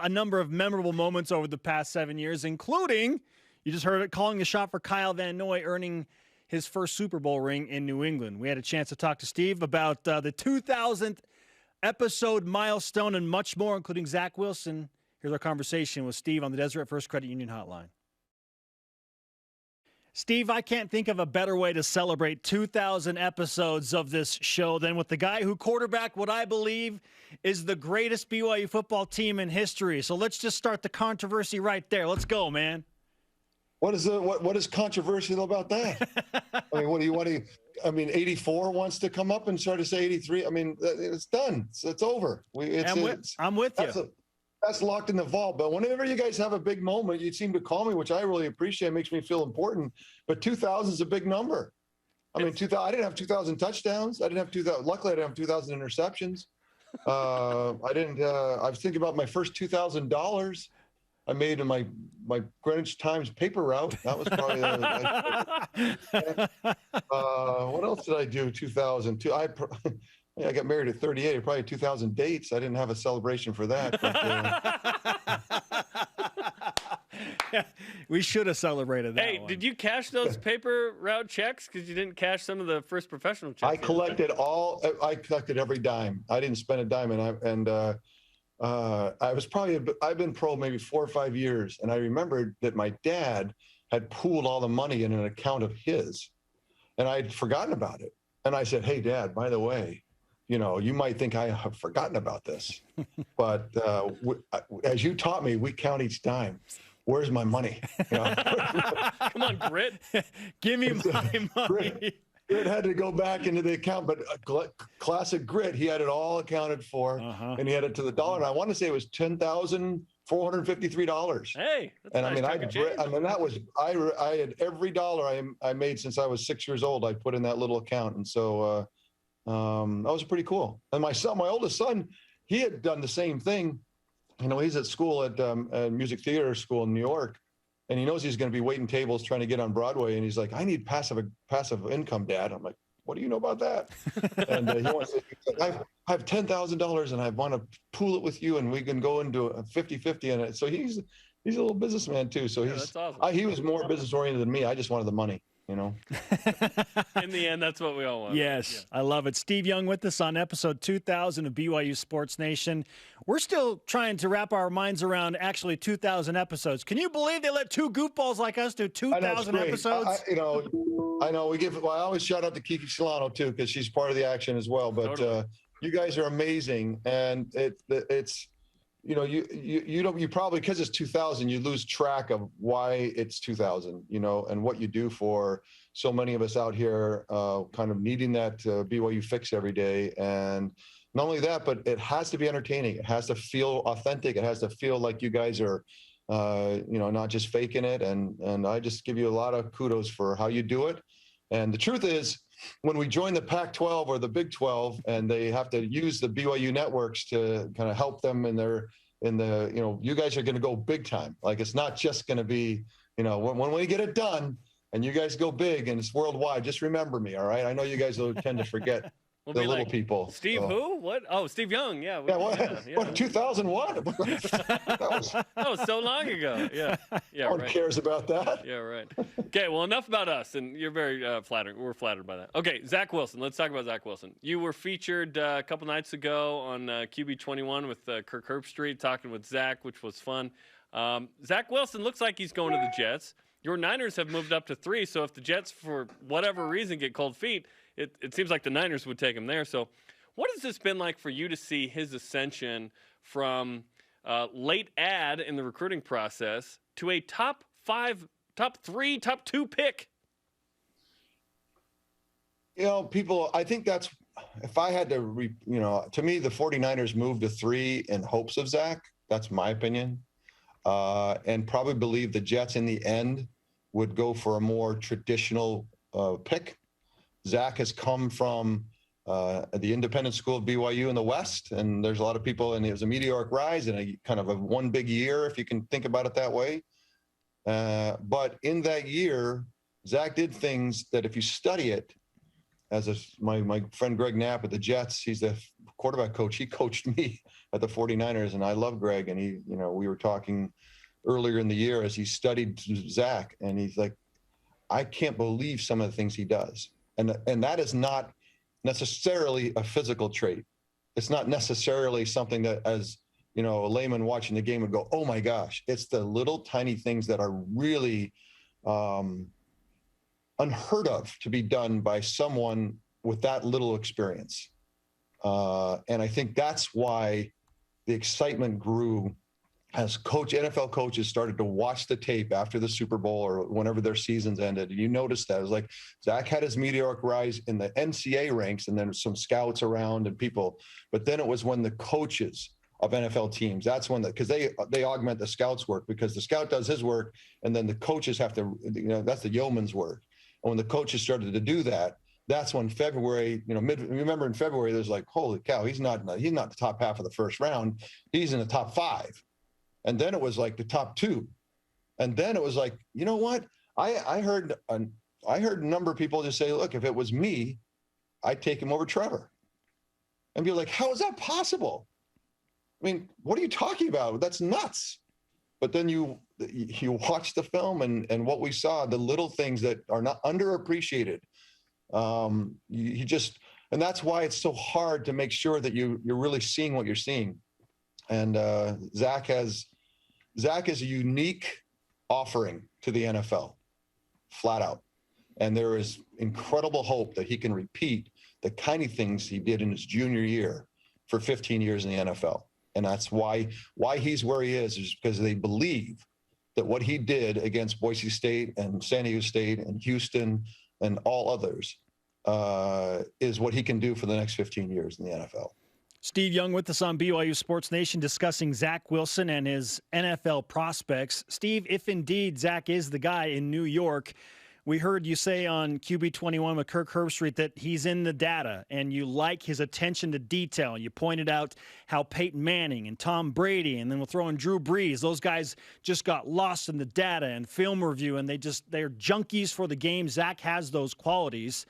a number of memorable moments over the past 7 years, including, you just heard it, calling the shot for Kyle Van Noy, earning his first Super Bowl ring in New England. We had a chance to talk to Steve about the 2000th episode milestone and much more, including Zach Wilson. Here's our conversation with Steve on the Deseret First Credit Union Hotline. Steve, I can't think of a better way to celebrate 2,000 episodes of this show than with the guy who quarterbacked what I believe is the greatest BYU football team in history. So let's just start the controversy right there. Let's go, man. What is controversial about that? I mean, what do you? I mean, 84 wants to come up and try to say 83. I mean, it's done. It's over. I'm with you. That's locked in the vault. But whenever you guys have a big moment, you seem to call me, which I really appreciate. It makes me feel important. But 2,000 is a big number. I mean, 2,000. I didn't have 2,000 touchdowns. I didn't have 2,000. Luckily, I didn't have 2,000 interceptions. I didn't. I was thinking about my first $2,000 I made in my Greenwich Times paper route. That was probably. What else did I do? 2002. I got married at 38. Probably 2,000 dates. I didn't have a celebration for that. But, we should have celebrated that. Hey, one. Did you cash those paper route checks because you didn't cash some of the first professional checks? I collected every dime. I didn't spend a dime, I've been pro maybe 4 or 5 years, and I remembered that my dad had pooled all the money in an account of his, and I'd forgotten about it. And I said, "Hey, Dad, by the way, you might think I have forgotten about this, but as you taught me, we count each dime. Where's my money? Come on, Grit. Give me my money." Grit had to go back into the account, but classic Grit, he had it all accounted for, and he had it to the dollar. And I want to say it was $10,453. Hey, that's and a nice I had every dollar I made since I was 6 years old. I put in that little account, and so that was pretty cool. And my oldest son, he had done the same thing. He's at school at music theater school in New York. And he knows he's going to be waiting tables trying to get on Broadway. And he's like, "I need passive income, Dad." I'm like, "What do you know about that?" And he wants to, I have $10,000 and I want to pool it with you and we can go into a 50-50 in it. So he's a little businessman too. So that's awesome. He was more business oriented than me. I just wanted the money. In the end, that's what we all want. Yes, yeah. I love it. Steve Young with us on episode 2000 of BYU Sports Nation. We're still trying to wrap our minds around actually 2,000 episodes. Can you believe they let two goofballs like us do 2,000 episodes? I know. I always shout out to Kiki Solano too, because she's part of the action as well. But totally. You guys are amazing, and it's. You probably, because it's 2,000, you lose track of why it's 2,000, and what you do for so many of us out here, kind of needing that BYU fix every day. And not only that, but it has to be entertaining. It has to feel authentic. It has to feel like you guys are, not just faking it. And I just give you a lot of kudos for how you do it. And the truth is, when we join the Pac-12 or the Big 12, and they have to use the BYU networks to kind of help them you guys are going to go big time. Like, it's not just going to be, when we get it done and you guys go big and it's worldwide, just remember me. All right. I know you guys will tend to forget the little people. Steve, who? What? Oh, Steve Young. Yeah. What? 2001? that was so long ago. Yeah. No one cares about that. Yeah. Right. Okay. Well, enough about us, and you're very flattering. We're flattered by that. Okay. Zach Wilson. Let's talk about Zach Wilson. You were featured a couple nights ago on QB21 with Kirk Herbstreit, talking with Zach, which was fun. Zach Wilson looks like he's going to the Jets. Your Niners have moved up to 3. So if the Jets, for whatever reason, get cold feet, it seems like the Niners would take him there. So what has this been like for you to see his ascension from late ad in the recruiting process to a top 5, top 3, top 2 pick? People, I think that's, if I had to, to me, the 49ers moved to 3 in hopes of Zach. That's my opinion. And probably believe the Jets in the end would go for a more traditional pick. Zach has come from the independent school of BYU in the West, and there's a lot of people, and it was a meteoric rise and a kind of a one big year, if you can think about it that way. But in that year, Zach did things that, if you study it, my friend Greg Knapp at the Jets, he's the quarterback coach. He coached me at the 49ers, and I love Greg. And he, we were talking earlier in the year as he studied Zach, and he's like, I can't believe some of the things he does. And that is not necessarily a physical trait. It's not necessarily something that, as a layman watching the game would go, oh my gosh. It's the little tiny things that are really unheard of to be done by someone with that little experience. And I think that's why the excitement grew as NFL coaches started to watch the tape after the Super Bowl or whenever their seasons ended. And you noticed that. It was like Zach had his meteoric rise in the NCAA ranks, and then some scouts around and people. But then it was when the coaches of NFL teams, that's when because they augment the scouts' work, because the scout does his work, and then the coaches have to, that's the yeoman's work. And when the coaches started to do that, that's when February, remember in February, there's like, holy cow, he's not the top half of the first round. He's in the top 5. And then it was like the top 2. And then it was like, you know what? I heard a number of people just say, look, if it was me, I'd take him over Trevor. And be like, how is that possible? I mean, what are you talking about? That's nuts. But then you watch the film and what we saw, the little things that are not underappreciated. And that's why it's so hard to make sure that you're really seeing what you're seeing. And Zach is a unique offering to the NFL, flat out. And there is incredible hope that he can repeat the kind of things he did in his junior year for 15 years in the NFL. And that's why he's where he is because they believe that what he did against Boise State and San Diego State and Houston and all others is what he can do for the next 15 years in the NFL. Steve Young with us on BYU Sports Nation discussing Zach Wilson and his NFL prospects. Steve, if indeed Zach is the guy in New York, we heard you say on QB21 with Kirk Herbstreit that he's in the data and you like his attention to detail. You pointed out how Peyton Manning and Tom Brady, and then we'll throw in Drew Brees, those guys just got lost in the data and film review, and they're junkies for the game. Zach has those qualities.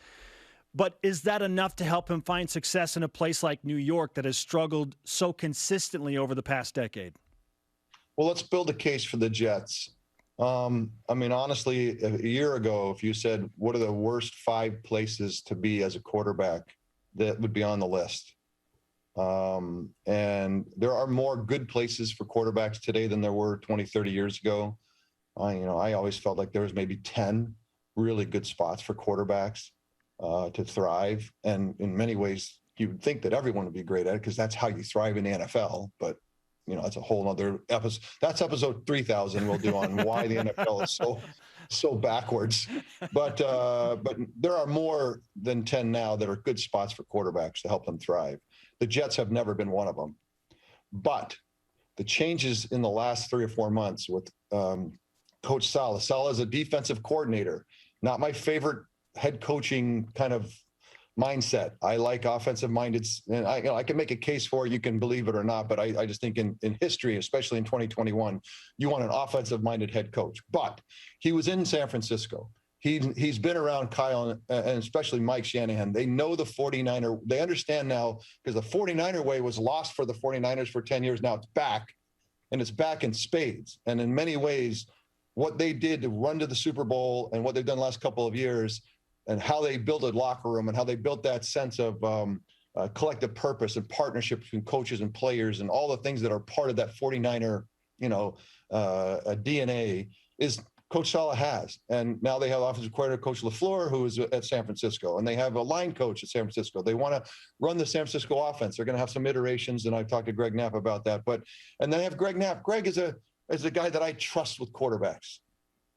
But is that enough to help him find success in a place like New York that has struggled so consistently over the past decade? Well, let's build a case for the Jets. Honestly, a year ago, if you said, what are the worst 5 places to be as a quarterback, that would be on the list. And there are more good places for quarterbacks today than there were 20, 30 years ago. I always felt like there was maybe 10 really good spots for quarterbacks to thrive. And in many ways, you would think that everyone would be great at it because that's how you thrive in the NFL. But that's a whole other episode. That's episode 3000 we'll do on why the NFL is so backwards. But there are more than 10 now that are good spots for quarterbacks to help them thrive. The Jets have never been one of them. But the changes in the last 3 or 4 months with Coach Saleh. Saleh is a defensive coordinator. Not my favorite head coaching kind of mindset. I like offensive minded, and I can make a case for it. You can believe it or not, but I just think in history, especially in 2021, you want an offensive minded head coach. But he was in San Francisco. He's been around Kyle and especially Mike Shanahan. They know the 49er. They understand now because the 49er way was lost for the 49ers for 10 years. Now it's back, and it's back in spades. And in many ways, what they did to run to the Super Bowl and what they've done the last couple of years, and how they built a locker room and how they built that sense of collective purpose and partnership between coaches and players and all the things that are part of that 49er, DNA is Coach Saleh has. And now they have offensive coordinator Coach LaFleur, who is at San Francisco, and they have a line coach at San Francisco. They want to run the San Francisco offense. They're going to have some iterations, and I've talked to Greg Knapp about that. And they have Greg Knapp. Greg is a guy that I trust with quarterbacks.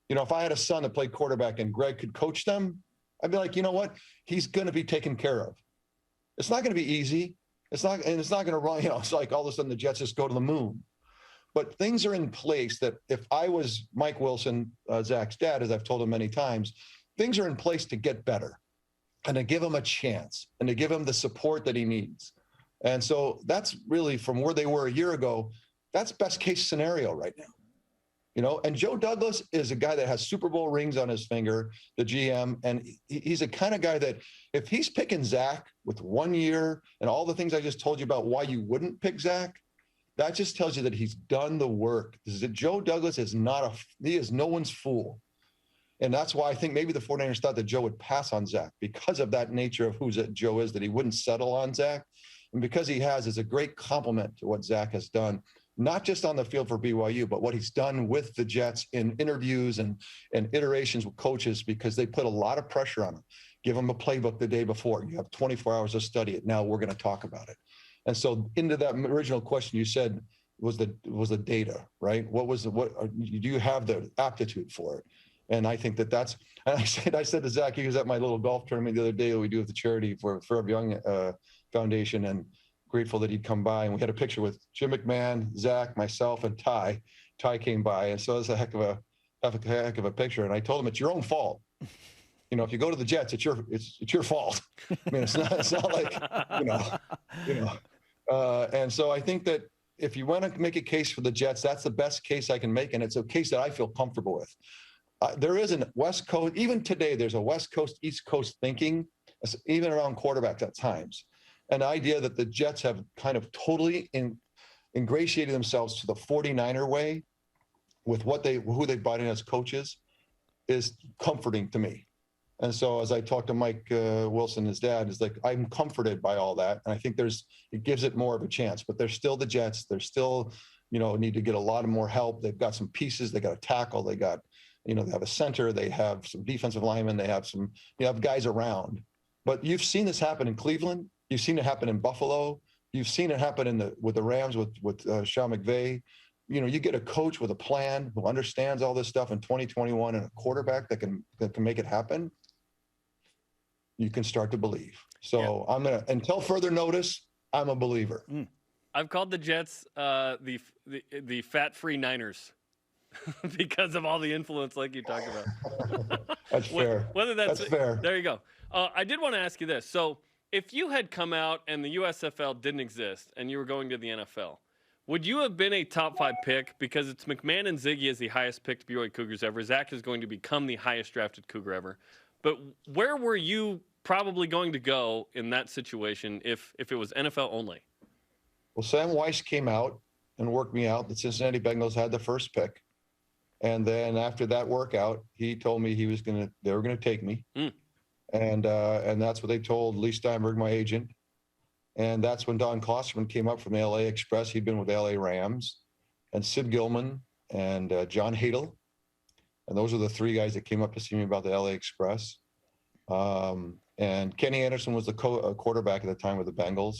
If I had a son that played quarterback and Greg could coach them, I'd be like, you know what? He's going to be taken care of. It's not going to be easy. It's not going to run. It's like all of a sudden the Jets just go to the moon. But things are in place that if I was Mike Wilson, Zach's dad, as I've told him many times, things are in place to get better and to give him a chance and to give him the support that he needs. And so that's really from where they were a year ago. That's best case scenario right now. And Joe Douglas is a guy that has Super Bowl rings on his finger, the GM, and he's a kind of guy that if he's picking Zach with 1 year and all the things I just told you about why you wouldn't pick Zach, that just tells you that he's done the work. Joe Douglas is he is no one's fool. And that's why I think maybe the 49ers thought that Joe would pass on Zach because of that nature of who Joe is, that he wouldn't settle on Zach. And because he is a great compliment to what Zach has done, not just on the field for BYU, but what he's done with the Jets in interviews and iterations with coaches, because they put a lot of pressure on him. Give him a playbook the day before. You have 24 hours to study it. Now we're going to talk about it. And so into that original question you said was the data, right? Do you have the aptitude for it? And I think that's, and I said to Zach, he was at my little golf tournament the other day that we do with the charity for Forever Young Foundation, and grateful that he'd come by. And we had a picture with Jim McMahon, Zach, myself, and Ty. Ty came by. And so it was a heck of a picture. And I told him, it's your own fault. If you go to the Jets, it's your fault. I mean, it's not like, and so I think that if you want to make a case for the Jets, that's the best case I can make. And it's a case that I feel comfortable with. There is a West Coast, even today, there's a West Coast, East Coast thinking, even around quarterbacks at times. An idea that the Jets have kind of totally ingratiated themselves to the 49er way with who they brought in as coaches is comforting to me. And so as I talked to Mike Wilson, his dad, is like, I'm comforted by all that. And I think it gives it more of a chance, but they're still the Jets. They're still, need to get a lot of more help. They've got some pieces. They got a tackle. They got, they have a center. They have some defensive linemen. They have guys around. But you've seen this happen in Cleveland. You've seen it happen in Buffalo. You've seen it happen with the Rams with Sean McVay. You get a coach with a plan who understands all this stuff in 2021 and a quarterback that can make it happen. You can start to believe. So yeah. Until further notice, I'm a believer. I've called the Jets the fat-free Niners because of all the influence, like you talked about. That's fair. That's fair. There you go. I did want to ask you this. So if you had come out and the USFL didn't exist and you were going to the NFL, would you have been a top 5 pick? Because it's McMahon and Ziggy as the highest picked BYU Cougars ever. Zach is going to become the highest drafted Cougar ever. But where were you probably going to go in that situation if it was NFL only? Well, Sam Weiss came out and worked me out. The Cincinnati Bengals had the first pick. And then after that workout, he told me they were going to take me. And that's what they told Lee Steinberg, my agent. And that's when Don Klosterman came up from the LA Express. He'd been with the LA Rams, and Sid Gilman and John Hadel. And those are the 3 guys that came up to see me about the LA Express. And Kenny Anderson was the quarterback at the time with the Bengals.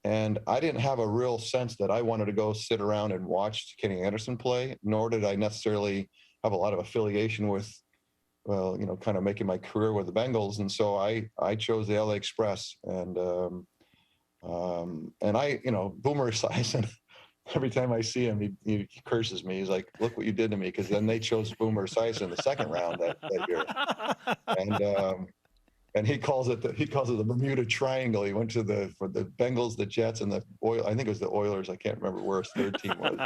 And I didn't have a real sense that I wanted to go sit around and watch Kenny Anderson play, nor did I necessarily have a lot of affiliation with, kind of making my career with the Bengals. And so I chose the LA Express, and I, Boomer Esiason, every time I see him, he curses me. He's like, look what you did to me. Cause then they chose Boomer Esiason in the second round that year. And he calls it the Bermuda Triangle. He went for the Bengals, the Jets, and I think it was the Oilers. I can't remember where his third team was.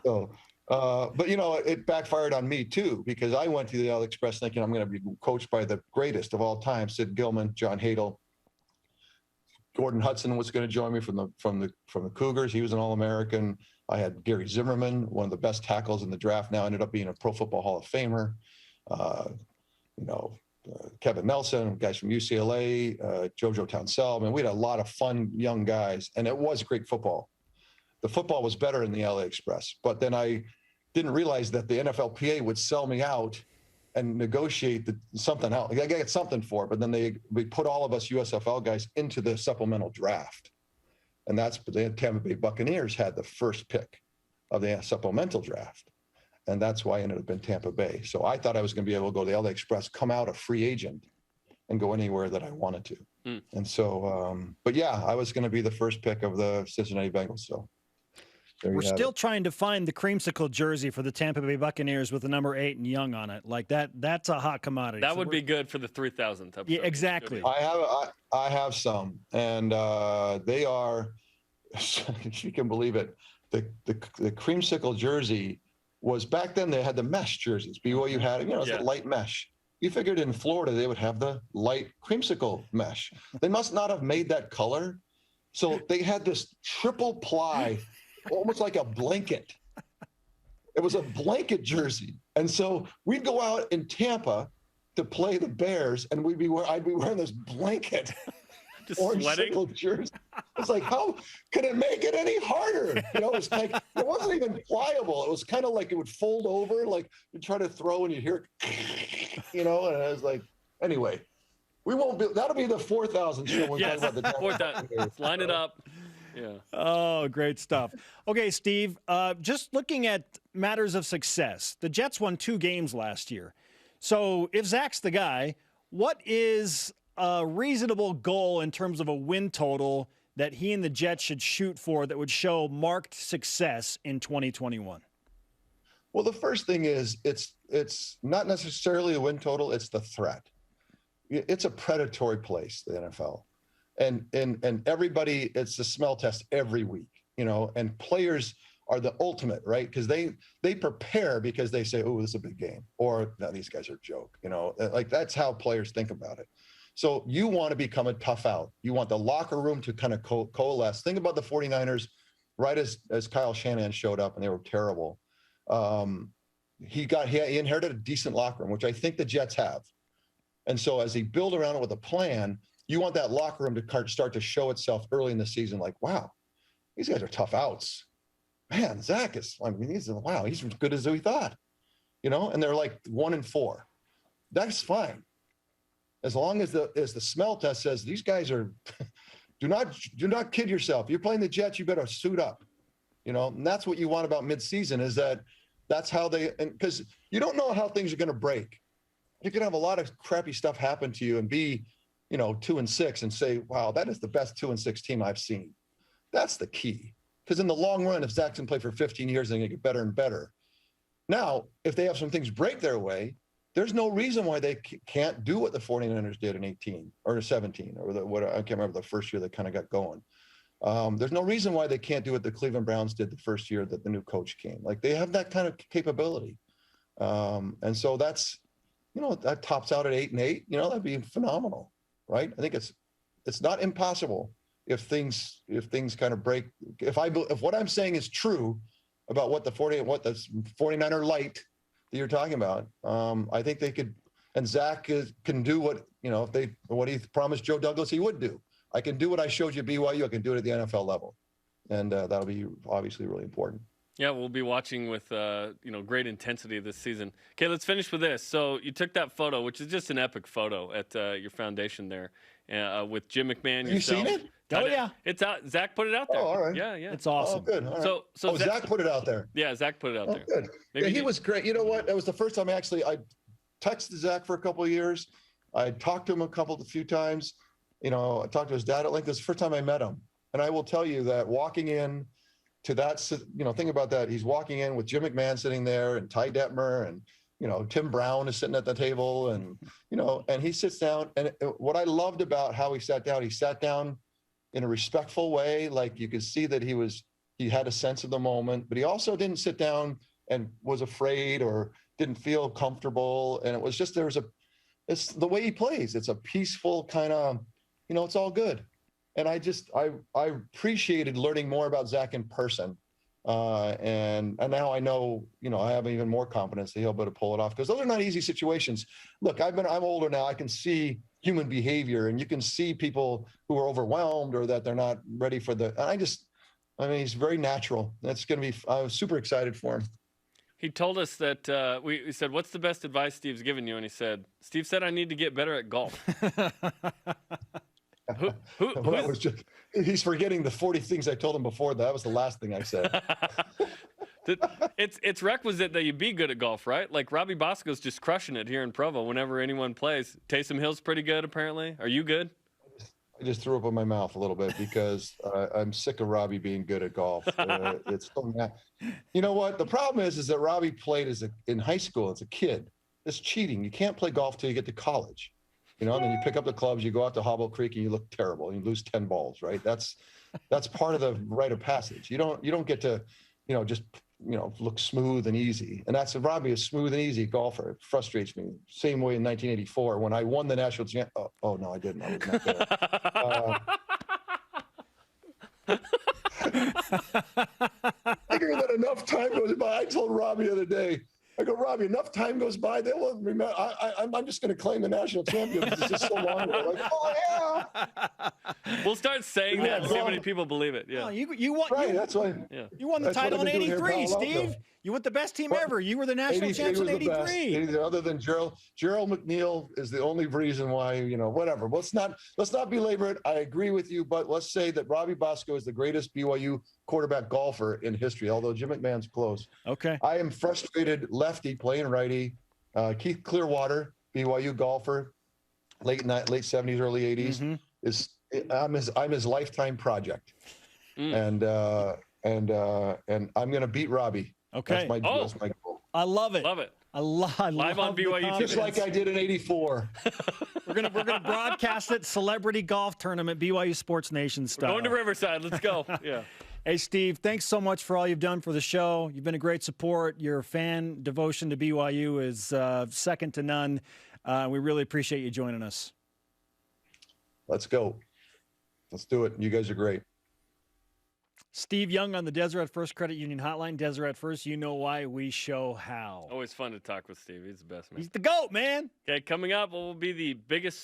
So, but it backfired on me too, because I went to the LA Express thinking I'm going to be coached by the greatest of all time, Sid Gilman, John Hadel. Gordon Hudson was going to join me from the Cougars. He was an All-American. I had Gary Zimmerman, one of the best tackles in the draft. Now ended up being a Pro Football Hall of Famer. Kevin Nelson, guys from UCLA, JoJo Townsell. I mean, we had a lot of fun young guys, and it was great football. The football was better in the LA Express, but then I didn't realize that the NFLPA would sell me out and negotiate something else. I get something for it, but then we put all of us USFL guys into the supplemental draft. And that's the Tampa Bay Buccaneers had the first pick of the supplemental draft. And that's why I ended up in Tampa Bay. So I thought I was going to be able to go to the LA Express, come out a free agent, and go anywhere that I wanted to. And so, but yeah, I was going to be the first pick of the Cincinnati Bengals. So we're still trying to find the creamsicle jersey for the Tampa Bay Buccaneers with the number 8 and Young on it. Like that's a hot commodity. That would be good for the 3,000th episode. Yeah, exactly. I have some, and they are, if you can believe it, the creamsicle jersey was back then they had the mesh jerseys. BYU had, it was a light mesh. You figured in Florida they would have the light creamsicle mesh. They must not have made that color. So they had this triple ply, almost like a blanket. It was a blanket jersey. And so we'd go out in Tampa to play the Bears, and I'd be wearing this blanket. Just orange sweating. jersey. It's like, how could it make it any harder? It's like, it wasn't even pliable. It was kind of like it would fold over, like you try to throw and you hear it, and I was like, anyway, that'll be the 4,000 show. We're talking about the 4,000. Let's line it up. Yeah. Oh, great stuff. Okay, Steve, just looking at matters of success, the Jets won 2 games last year. So if Zach's the guy, what is a reasonable goal in terms of a win total that he and the Jets should shoot for that would show marked success in 2021? Well, the first thing is it's not necessarily a win total, it's the threat. It's a predatory place, the NFL. And everybody, it's a smell test every week, and players are the ultimate, right? Because they prepare because they say, oh, this is a big game, or no, these guys are a joke, like that's how players think about it. So you want to become a tough out. You want the locker room to kind of coalesce. Think about the 49ers, right as Kyle Shanahan showed up and they were terrible. He inherited a decent locker room, which I think the Jets have. And so as he build around it with a plan, you want that locker room to start to show itself early in the season, like, wow, these guys are tough outs. Man, Zach is, he's as good as we thought, and they're like 1-4. That's fine. As long as the smell test says these guys are, do not kid yourself. You're playing the Jets, you better suit up, and that's what you want about midseason is that's how because you don't know how things are going to break. You can have a lot of crappy stuff happen to you and be, 2-6 and say, wow, that is the best 2-6 team I've seen. That's the key. Because in the long run, if Zach's going to play for 15 years, they're going to get better and better. Now, if they have some things break their way, there's no reason why they can't do what the 49ers did in 18 or 17 or I can't remember the first year they kind of got going. There's no reason why they can't do what the Cleveland Browns did the first year that the new coach came. Like they have that kind of capability. And so that's, that tops out at 8-8, that'd be phenomenal, right? I think it's not impossible if things kind of break. If what I'm saying is true about what the 49er light that you're talking about, I think they could, and Zach can do what what he promised Joe Douglas he would do. I can do what I showed you at BYU. I can do it at the NFL level, and that'll be obviously really important. Yeah, we'll be watching with great intensity this season. Okay, let's finish with this. So you took that photo, which is just an epic photo at your foundation there, with Jim McMahon. Have you seen it? Oh yeah, it's out. Zach put it out there. Oh, all right. Yeah, it's awesome. Oh, good. All right. So Zach put it out there. Yeah, Zach put it out there. Good. Maybe he was great. You know what? That was the first time I texted Zach for a couple of years. I talked to him a few times. I talked to his dad at length. This is the first time I met him, and I will tell you that walking in to that, think about that. He's walking in with Jim McMahon sitting there, and Ty Detmer, and Tim Brown is sitting at the table, and and he sits down. And what I loved about how he sat down in a respectful way. Like you could see that he had a sense of the moment, but he also didn't sit down and was afraid or didn't feel comfortable. And it was just it's the way he plays. It's a peaceful kind of, it's all good. And I appreciated learning more about Zach in person. And now I know, I have even more confidence that he'll be able to pull it off, because those are not easy situations. Look, I'm older now. I can see human behavior, and you can see people who are overwhelmed or that they're not ready for he's very natural. That's going to be, I was super excited for him. He told us that we said, what's the best advice Steve's given you? And he said, Steve said, I need to get better at golf. He's forgetting the 40 things I told him before. That was the last thing I said. It's requisite that you be good at golf, right? Like Robbie Bosco's just crushing it here in Provo whenever anyone plays. Taysom Hill's pretty good, apparently. Are you good? I just threw up in my mouth a little bit because I'm sick of Robbie being good at golf. It's so you know what? The problem is that Robbie played in high school as a kid. It's cheating. You can't play golf till you get to college. And then you pick up the clubs, you go out to Hobble Creek, and you look terrible. You lose 10 balls, right? That's part of the rite of passage. You don't get to, just look smooth and easy. And that's Robbie, a smooth and easy golfer. It frustrates me. Same way in 1984 when I won the national champ. Oh no, I didn't. I was not there. Figure that enough time goes by. I told Robbie the other day, I go, Robbie, enough time goes by, they won't remember. I'm just going to claim the national champion because it's just so long ago. Like, oh yeah. We'll start saying that and see how many people believe it. Yeah. Oh, you won. Right. That's why. Yeah. You won the title in '83, Steve. You won the best team ever. You were the national champion in '83. Other than Jarom McNeil is the only reason why, whatever. Let's not belabor it. I agree with you, but let's say that Robbie Bosco is the greatest BYU quarterback golfer in history, although Jim McMahon's close. Okay. I am frustrated lefty playing righty. Keith Clearwater, BYU golfer, late 70s, early 80s, I'm his lifetime project. And I'm going to beat Robbie. Okay. That's my goal. I love it. Love it. I love Live on BYU, just like I did in '84. We're gonna broadcast it, celebrity golf tournament, BYU Sports Nation style. Going to Riverside. Let's go. Yeah. Hey, Steve, thanks so much for all you've done for the show. You've been a great support. Your fan devotion to BYU is second to none. We really appreciate you joining us. Let's go. Let's do it. You guys are great. Steve Young on the Deseret First Credit Union Hotline. Deseret First, you know why, we show how. Always fun to talk with Steve. He's the best, man. He's the GOAT, man. Okay, coming up will be the biggest